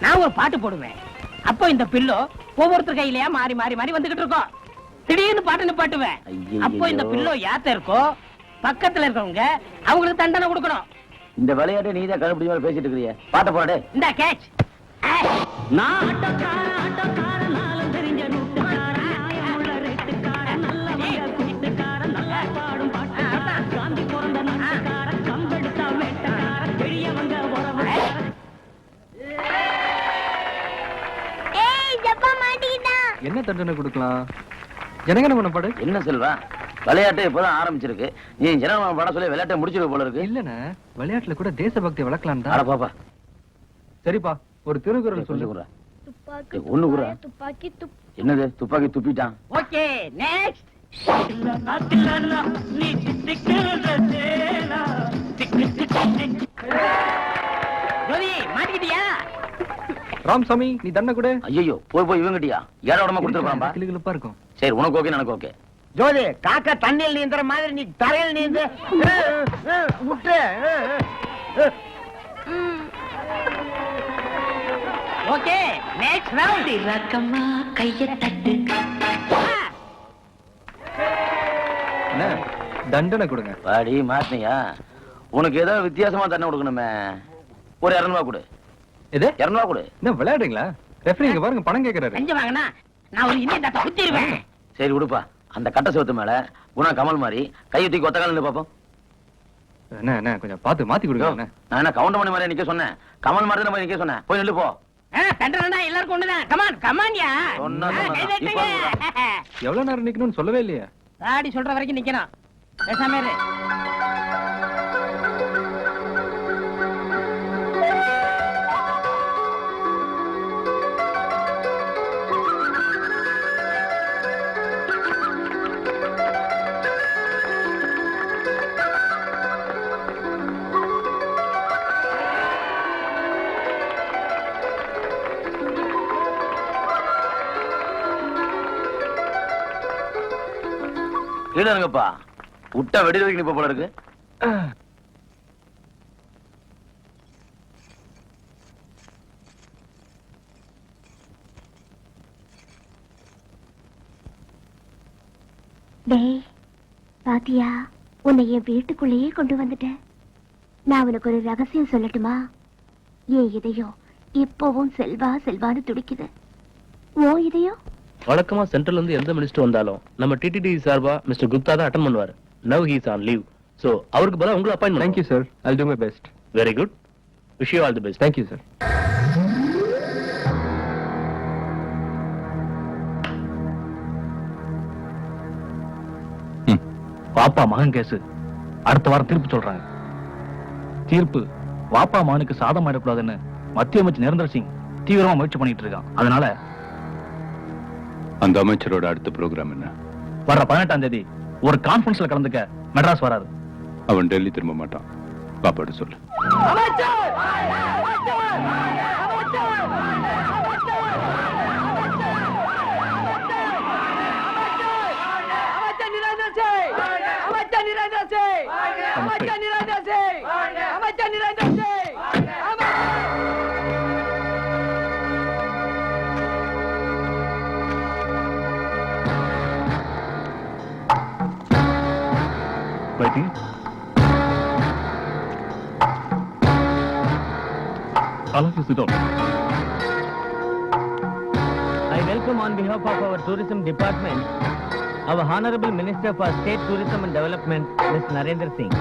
நான் ஒரு பாட்டு போடுவேன். அப்போ இந்த பில்லோ ஒவ்வொருத்தர் கையிலயா மாறி மாறி மாறி வந்துகிட்டு இருக்கோம். திடீர்னு பாட்டு நிப்பாட்டுவேன். அப்போ இந்த பில்லோ யாத்த இருக்கோ பக்கத்துல இருக்கவங்க அவங்களுக்கு தண்டனை கொடுக்கணும். இந்த விளையாட்டை நீதான் கண்டுபிடிச்ச மாதிரி பேசிட்டு இருக்கிறீங்க. பாட்ட போடு. இந்த கேட்ச். என்ன தண்டனை கொடுக்கலாம்? ஜனகன பண்ண பாடு. என்ன செல்வா, விளையாட்டு இப்பதான் ஆரம்பிச்சிருக்கு. நீ ஜனகன பாட சொல்லி விளையாட்டை முடிச்சிருக்க போல இருக்கு. இல்லண்ணே, விளையாட்டுல கூட தேசபக்தி வளர்க்கலாம் தான். பாப்பா சரிப்பா, ஒரு திருக்குறள் சொல்லுங்க. என்னது துப்பாக்கி துப்பிட்டான்? Okay, next. மாட்டிக்கிட்டியா? ராமசாமி, நீ தண்டனை கூட. ஐயோ, போய் இவங்கிட்டியா? ஏற உடம்பா கொடுத்துருப்பான்பா. கிளுகிளுப்பா இருக்கும். சரி, உனக்கு ஓகே, எனக்கு ஓகே. ஜோதி, காக்கா தண்ணியில் நீந்துற மாதிரி நீ தரையில் நீந்து விட்டு. Okay, next round. ரக்கமா கைய தட்டு. என்ன தண்டனை கொடுங்க. பாடி மாட்டினியா? உனக்கு ஏதோ வித்தியாசமா தண்டனை கொடுக்கணுமே. ஒரு 200 கொடு. எது? 200 கொடு. என்ன விளையாடுறீங்களா? ரெஃபரி இங்க பாருங்க, பணம் கேக்குறாரு. செஞ்சு வாங்கனா நான் ஒரு இன்னி தட்ட குத்திடுவேன். சரி கொடுப்பா. அந்த கட்ட சோத்து மேல குணா கமல் மாதிரி கையை தூக்கி ஒத்த கால பாப்போம். என்ன கொஞ்சம் பார்த்து மாத்தி கொடுங்க. நான் என்ன கவுண்ட் பண்ணி மாதிரி நிக்க சொன்னேன்? கமல் மாதிரி தான் நிக்க சொன்னேன். போய் நில்லு போ. தண்டனை எல்லாருக்கும் ஒண்ணுதான். கமான் கமான்யா. எவ்வளவு நேரம் நிக்கணும்னு சொல்லவே இல்லையா? தாடி சொல்ற வரைக்கும் நிக்கணும். பேசாம இரு. இருங்கப்பா, விட்டா வெடி வைக்க நிப்ப போல இருக்கு. டேய் பாத்தியா, உன்னை என் வீட்டுக்குள்ளேயே கொண்டு வந்துட்டேன். நான் உனக்கு ஒரு ரகசியம் சொல்லட்டுமா? என் இதயம் இப்பவும் செல்வா செல்வான்னு துடிக்குது. ஓ இதயம்? வழக்கமா சென்ட்ரல் இருந்து எந்த மினிஸ்டர் வந்தாலும் நம்ம டிடிடி சார்பா மிஸ்டர் குப்தா தான் அட்டெண்ட் பண்ணுவார். Now he is on leave. So அவருக்கு பதிலா உங்களை appoint. Thank you sir, I'll do my best. Very good. Wish you all the best. Thank you sir. வாப்பா மகன் கேஸ் அடுத்த வாரம் தீர்ப்பு சொல்றாங்க. தீர்ப்பு வாப்பா மகனுக்கு சாதம் ஆயிடக்கூடாதுன்னு மத்திய அமைச்சர் நிரந்தர் சிங் தீவிரமா முயற்சி பண்ணிட்டு இருக்கான். அதனால அந்த அமைச்சரோட அடுத்த ப்ரோக்ராம் என்ன? வர்ற 18ஆம் தேதி ஒரு கான்ஃபரன்ஸ்ல கலந்துக்க மெட்ராஸ் வராரு. அவன் டெல்லி திரும்ப மாட்டான். பாப்பாடு சொல்லு. Waiting. All of you sit down. I welcome on behalf of our tourism department our Honorable Minister for State Tourism and Development, Ms. Narendra Singh.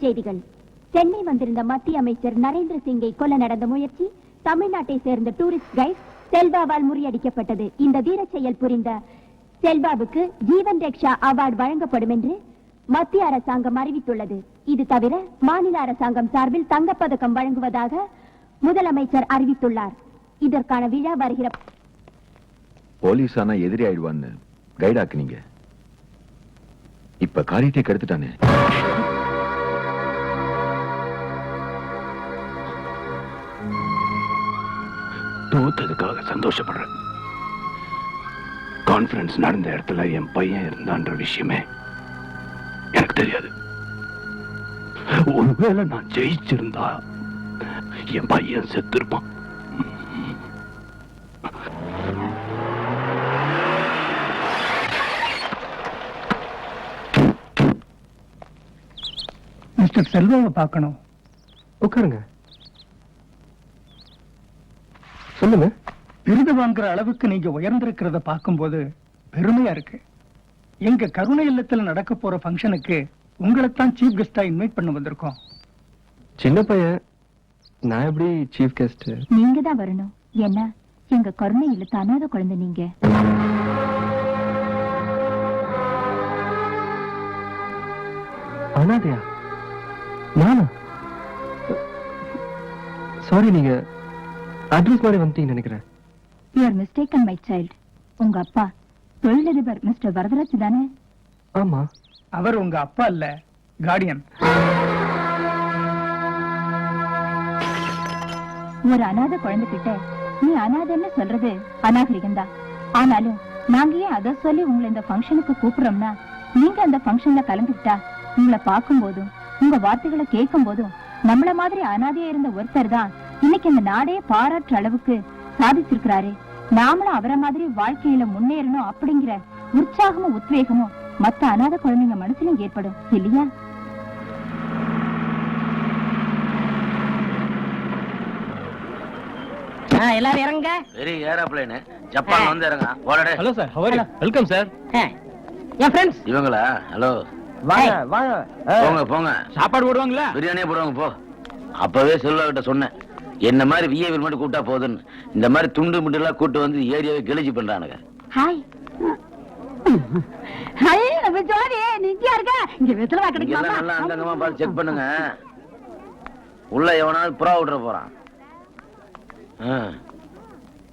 தலைப்புச் செய்திகள். சென்னை வந்திருந்த மத்திய அமைச்சர் நரேந்திர சிங்கை கொல்ல நடந்த முயற்சி தமிழ்நாட்டை சேர்ந்த டூரிஸ்ட் கைட் செல்வாவால் முறியடிக்கப்பட்டது. இந்த தீர செயல் புரிந்த செல்வாவுக்கு ஜீவன் ரக்ஷா அவார்டு வழங்கப்படும் என்று மத்திய அரசாங்கம் அறிவித்துள்ளது. இது தவிர மாநில அரசாங்கம் சார்பில் தங்கப்பதக்கம் வழங்குவதாக முதலமைச்சர் அறிவித்துள்ளார். இதற்கான விழா வருகிற போலீஸ் ஆனா எதிரி ஆயிடுவான்னு கைடாக்குனீங்க. இப்ப காரியத்தை கெடுத்துட்டானே. தோத்ததுக்காக சந்தோஷப்படுறேன். கான்ஃபரன்ஸ் நடந்த இடத்துல என் பையன் இருந்தான்ற விஷயமே எனக்கு தெரியாது. ஒருவேளை நான் ஜெயிச்சிருந்தா என் பையன் செத்துருப்பான். மிஸ்டர் செல்வாவை பார்க்கணும். உட்காருங்க. சொல்லுங்க. விருது வாங்குற அளவுக்கு நீங்க உயர்ந்திருக்கிறத பார்க்கும்போது பெருமையா இருக்கு. எங்க கருணை இல்லத்துல நடக்க போற ஃபங்க்ஷனுக்கு உங்களைத்தான் சீஃப் கெஸ்டா இன்வைட் பண்ண வந்திருக்கோம். சின்ன பையன், நான் எப்படி சீஃப் கெஸ்ட்? நீங்க தான் வரணும். ஏன்னா எங்க கருணை இல்ல அனாதை குழந்தை நீங்க. அனாதையா? நானா? சாரி, நீங்க அட்ரஸ் மாதிரி வந்துட்டீங்கன்னு நினைக்கிறேன். You are mistaken my child. உங்க அப்பா தொழிலதிபர் மிஸ்டர் வரதராஜ் தானே? ஆமா. அவர் உங்க அப்பா இல்ல, கார்டியன். ஒரு அனாதை குழந்தை கிட்ட நீ அனாதைன்னு சொல்றது அநாகரிகம் தான். ஆனாலும் நாங்க ஏன் அதை சொல்லி உங்களை இந்த ஃபங்க்ஷனுக்கு கூப்பிடுறோம்னா, நீங்க அந்த ஃபங்க்ஷன்ல கலந்துக்கிட்டா உங்களை பார்க்கும் போதும் உங்க வார்த்தைகளை கேட்கும் போதும் நம்மள மாதிரி அனாதையா இருந்த ஒருத்தர் தான் இன்னைக்கு இந்த நாடே பாராட்டுற அளவுக்கு சாதிச்சிருக்கிறாரு. நாமளும் அவரை மாதிரி வாழ்க்கையில முன்னேறணும் அப்படிங்கிற உற்சாகமும் உத்வேகமும் மத்த அனாதை குழந்தைங்க மனசுலயும் ஏற்படும் இல்லையா? எல்லாரும் இறங்க. பெரிய ஏரோப்ளேன் ஜப்பான் வந்து இறங்க. ஓடடே. Hello sir, how are you? Welcome sir. என் ஃப்ரெண்ட்ஸ் இவங்களா? ஹலோ. வாங்க வாங்க. போங்க போங்க. சாப்பாடு போடுவாங்களா? பிரியாணியே போடுவாங்க போ. அப்பவே செல்வா கிட்ட சொன்னேன், என்ன மாதிரி விஐபி மட்டும் கூட்டா போகுதுன்னு. இந்த மாதிரி துண்டு முட்டு எல்லாம் கூட்டு வந்து ஏரியாவை கிழிச்சு பண்றானுங்க. ஹாய் ஹாய் நம்ம ஜோடி நிஜா இருக்க. இங்க வெத்தலை இங்க கிடைக்குமா? எல்லாம் நல்லா அந்தங்கமா பார்த்து செக் பண்ணுங்க. உள்ள எவனாவது புறா விட்டுற போறான்.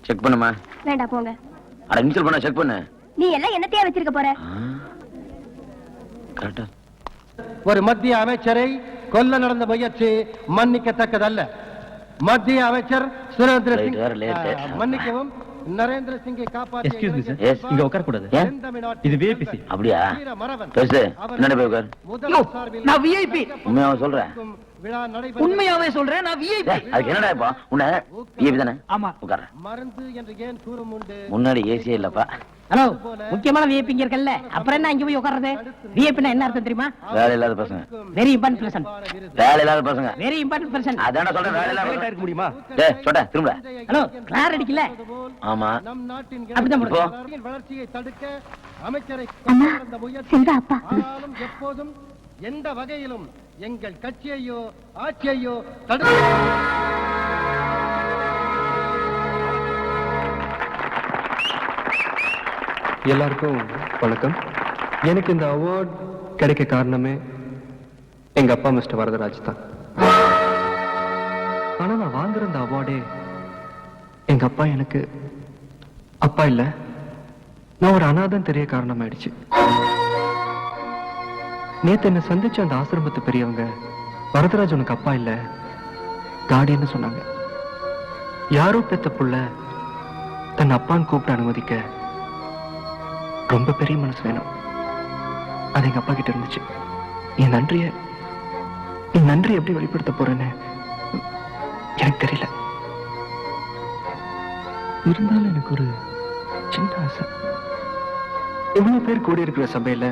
செக் பண்ணுமா? வேண்டாம் போங்க. அட இன்சல் பண்ண செக் பண்ணு. நீ எல்லாம் என்னத்தையா வச்சிருக்க போற? கரெக்டா. ஒரு மத்திய அமைச்சரை கொல்ல நடந்த முயற்சி மன்னிக்கத்தக்கதல்ல. மத்திய அமைச்சர் Surendra Right, Singh, very late. மன்னிக்கவும், நரேந்திர சிங்கை காப்பாற்றிய எக்ஸ்கியூஸ் மீ சார், Yes. இங்க உட்கார கூடாது. ஏன்? இது VIP seat. அப்படியா? வீர மறவன் பெருசு என்னடா போய் உட்கார். முதல்வர் சார்பில் நான் விஐபி. உண்மையாவே சொல்றேன். விழா நடைபெற்ற உண்மையாவே சொல்றேன், நான் விஐபி. அதுக்கு என்னடா இப்போ உன்னை விஐபி தானே? ஆமா. உட்கார. மருந்து என்று ஏன் கூறும் உண்டு. முன்னாடி ஏசியே இல்லப்பா. ஹலோ, முக்கியமான விஐபி இங்க இருக்கல்ல, அப்புறம் என்ன இங்க போய் உட்கார்றது? விஐபினா என்ன அர்த்தம் தெரியுமா? வேலை இல்லாத பசங்க. Very important person. வேலை இல்லாத பசங்க. Very important person. அதான சொல்றேன், வேலை இல்லாத பசங்க. இருக்க முடியுமா? டேய் சொட்ட திரும்ப. ஹலோ, கிளார் அடிக்கல. ஆமா. நம் நாட்டின் அப்படிதான் இப்போ வளர்ச்சியை தடுக்க அமைச்சரை அம்மா, கொல்ல நடந்த முயற்சி செல்வா அப்பா. ஆனாலும் எப்போதும் எந்த வகையிலும் எங்கள் கட்சியையோ ஆட்சியையோ தடுக்க எல்லாருக்கும் வணக்கம். எனக்கு இந்த அவார்ட் கிடைக்க காரணமே எங்க அப்பா மிஸ்டர் வரதராஜ் தான். ஆனா நான் வாங்குற இந்த அவார்டே எங்க அப்பா எனக்கு அப்பா இல்ல, நான் ஒரு அனாதன் தெரிய காரணமாயிடுச்சு. நேத்து என்ன சந்திச்ச அந்த ஆசிரமத்து பெரியவங்க வரதராஜ் உனக்கு அப்பா இல்ல, கார்டியன்னு சொன்னாங்க. யாரோ பெத்த புள்ள தன் அப்பான்னு கூப்பிட்டு அனுமதிக்க ரொம்ப பெரிய மனசு வேணும். அது எங்க அப்பா கிட்ட இருந்துச்சு. நீ நன்றி எப்படி வெளிப்படுத்த போறேன்னு எனக்கு தெரியல. இருந்தாலும் எனக்கு ஒரு சின்ன ஆசை. இவ்வளவு பேர் கூடி இருக்கிற சபையில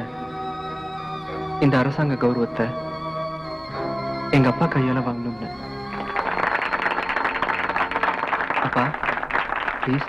இந்த அரசாங்க கௌரவத்தை எங்க அப்பா கையால வாங்கணும்னு. அப்பா ப்ளீஸ்.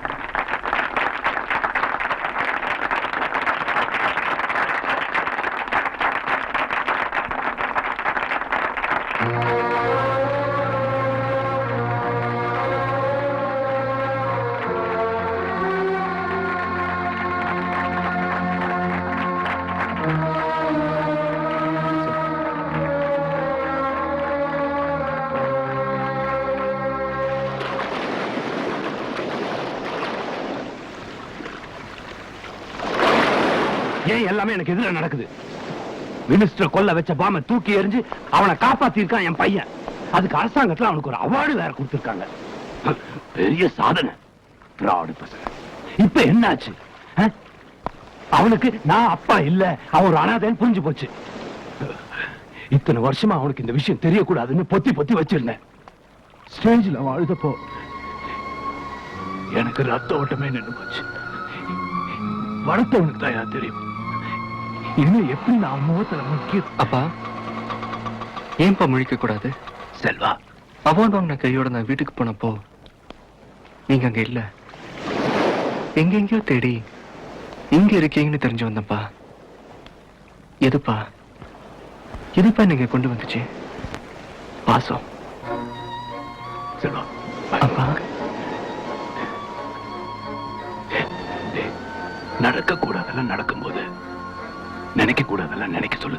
ஏன் எல்லாமே எனக்கு எதிர நடக்குது? மினிஸ்டர் கொல்ல வச்ச பாம தூக்கி எறிஞ்சு அவனை காப்பாத்திருக்கான் என் பையன். அதுக்கு அரசாங்கத்துல அவனுக்கு ஒரு அவார்டு வேற கொடுத்திருக்காங்க. பெரிய சாதனை. பிராடு பசங்க. இப்ப என்னாச்சு? அவனுக்கு நான் அப்பா இல்ல, அவன் ஒரு அனாதைன்னு புரிஞ்சு போச்சு. இத்தனை வருஷமா அவனுக்கு இந்த விஷயம் தெரியக்கூடாதுன்னு பொத்தி பொத்தி வச்சிருந்தேன். ஸ்டேஜ்ல அவன் அழுதப்போ எனக்கு ரத்த ஓட்டமே நின்று போச்சு. வளர்த்தவனுக்கு தான் தெரியும். இன்னும் எப்படி நான் முகத்துல முக்கிய. அப்பா ஏன்பா முழிக்க கூடாது? செல்வா, அவார்டு வாங்கின கையோட நான் வீட்டுக்கு போனப்போ நீங்க அங்க இல்ல. எங்கெங்கயோ தேடி இங்க இருக்கீங்கன்னு தெரிஞ்சு வந்தப்பா. எதுப்பா நீங்க கொண்டு வந்துச்சு? பாசம். செல்வா, அப்பா நடக்க கூடாதெல்லாம் நடக்கும்போது நினைக்க கூடாதெல்லாம் நினைக்க சொல்லு.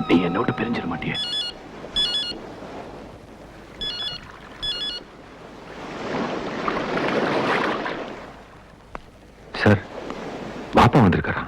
நீ என்னோட பிரிஞ்சிட மாட்டிய. சார், பாப்பா வந்திருக்காரா?